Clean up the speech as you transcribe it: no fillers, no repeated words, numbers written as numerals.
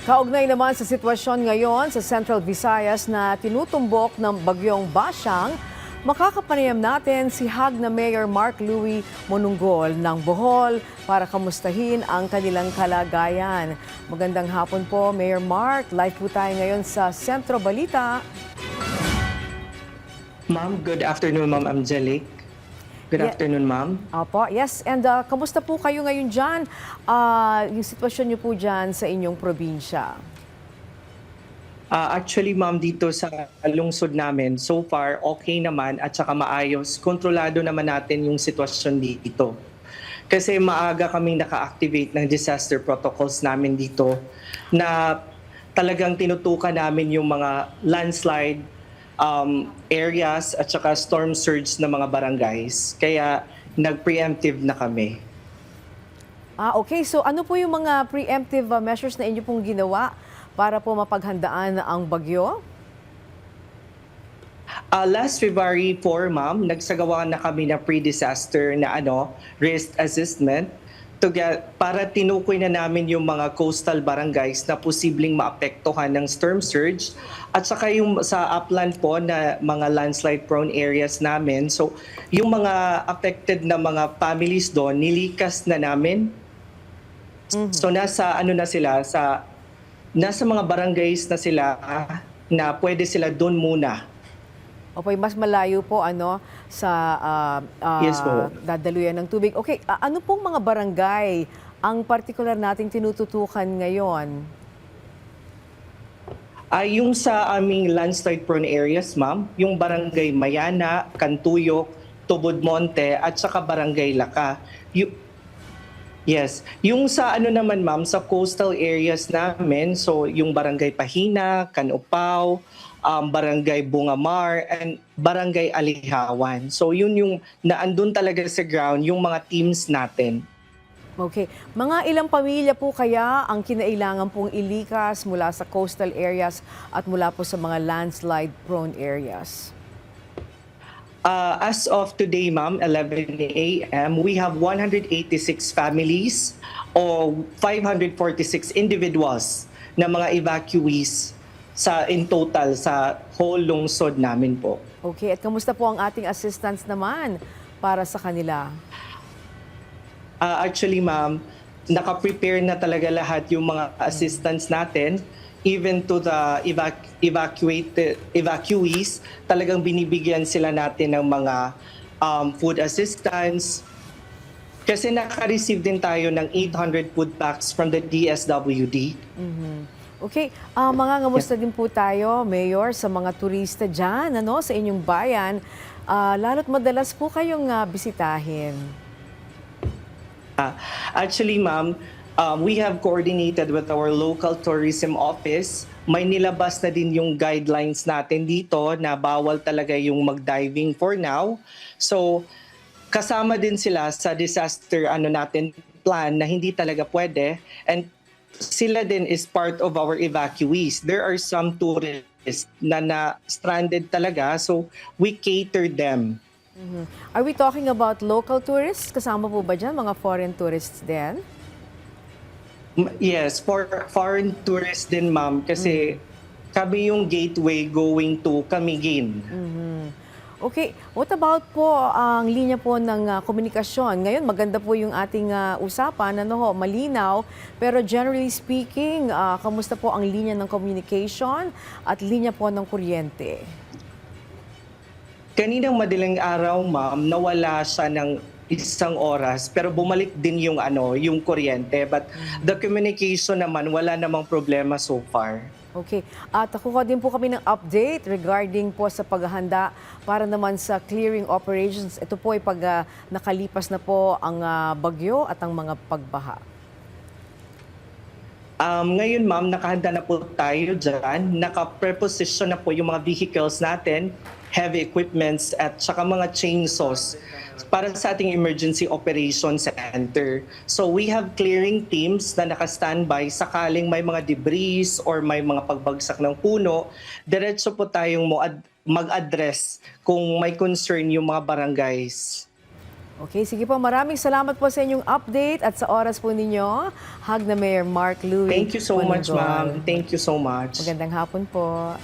Kaugnay naman sa sitwasyon ngayon sa Central Visayas na tinutumbok ng bagyong Basyang, makakapanayam natin si Hag na Mayor Mark Louie Monunggol ng Bohol para kamustahin ang kanilang kalagayan. Magandang hapon po, Mayor Mark. Live po tayo ngayon sa Sentro Balita. Ma'am, good afternoon, Ma'am Angelique. Good afternoon, Ma'am. Opo, yes. And kamusta po kayo ngayon dyan? Yung sitwasyon niyo po dyan sa inyong probinsya? Actually, Ma'am, dito sa lungsod namin, so far, okay naman at saka maayos. Kontrolado naman natin yung sitwasyon dito. Kasi maaga kaming naka-activate ng disaster protocols namin dito na talagang tinutukan namin yung mga landslide, areas at saka storm surge na mga barangays. Kaya nag-preemptive na kami. Okay. So ano po yung mga preemptive measures na inyo pong ginawa para po mapaghandaan ang bagyo? Last February 4, Ma'am, nagsagawa na kami na pre-disaster na risk assessment para tinukoy na namin yung mga coastal barangays na posibleng maapektuhan ng storm surge at saka yung sa upland po na mga landslide prone areas namin. So yung mga affected na mga families doon, nilikas na namin. So nasa nasa mga barangays na sila na pwede sila doon muna. Opo, mas malayo po sa Yes po. dadaluyan ng tubig. Okay, ano pong mga barangay ang particular nating tinututukan ngayon? Yung sa aming landslide prone areas, Ma'am, yung barangay Mayana, Cantuyok, Tubod-Monte at saka barangay Laka. Yes. Yung sa naman, Ma'am, sa coastal areas namin, so yung barangay Pahina, Canupao, barangay Bungamar, and barangay Alihawan. So yun yung naandun talaga sa ground, yung mga teams natin. Okay. Mga ilang pamilya po kaya ang kinailangan pong ilikas mula sa coastal areas at mula po sa mga landslide prone areas? As of today, Ma'am, 11 a.m., we have 186 families o 546 individuals na mga evacuees in total sa whole lungsod namin po. Okay. At kamusta po ang ating assistance naman para sa kanila? Actually, Ma'am, naka-prepare na talaga lahat yung mga assistance natin. Even to the evacuees, talagang binibigyan sila natin ng mga food assistance. Kasi naka-receive din tayo ng 800 food packs from the DSWD. Okay, mga ngamusta din po tayo, Mayor, sa mga turista dyan, sa inyong bayan. Lalo't madalas po kayong bisitahin. Actually, Ma'am, we have coordinated with our local tourism office. May nilabas na din yung guidelines natin dito na bawal talaga yung mag-diving for now. So, kasama din sila sa disaster natin plan na hindi talaga pwede. And sila din is part of our evacuees. There are some tourists na stranded talaga, so we cater them. Are we talking about local tourists? Kasama po ba dyan mga foreign tourists din? Yes, for foreign tourists din, Ma'am, kasi kami yung gateway going to Camiguin. Okay, what about po ang linya po ng komunikasyon? Ngayon, maganda po yung ating usapan, malinaw. Pero generally speaking, kamusta po ang linya ng communication at linya po ng kuryente? Kaninang madaling araw, Ma'am, nawala siya ng isang oras pero bumalik din yung kuryente. But the communication naman, wala namang problema so far. Okay. At nakuha din po kami ng update regarding po sa paghahanda para naman sa clearing operations. Ito po ay pag nakalipas na po ang bagyo at ang mga pagbaha. Ngayon, Ma'am, nakahanda na po tayo dyan. Naka-preposition na po yung mga vehicles natin, heavy equipments at saka mga chainsaws para sa ating emergency operations center. So we have clearing teams na naka-standby sakaling may mga debris or may mga pagbagsak ng puno. Diretso po tayong mag-address kung may concern yung mga barangays. Okay, sige po. Maraming salamat po sa inyong update at sa oras po ninyo. Hag na Mayor Mark Louie Thank you so much, Monongol. ma'am. Thank you so much. Magandang hapon po.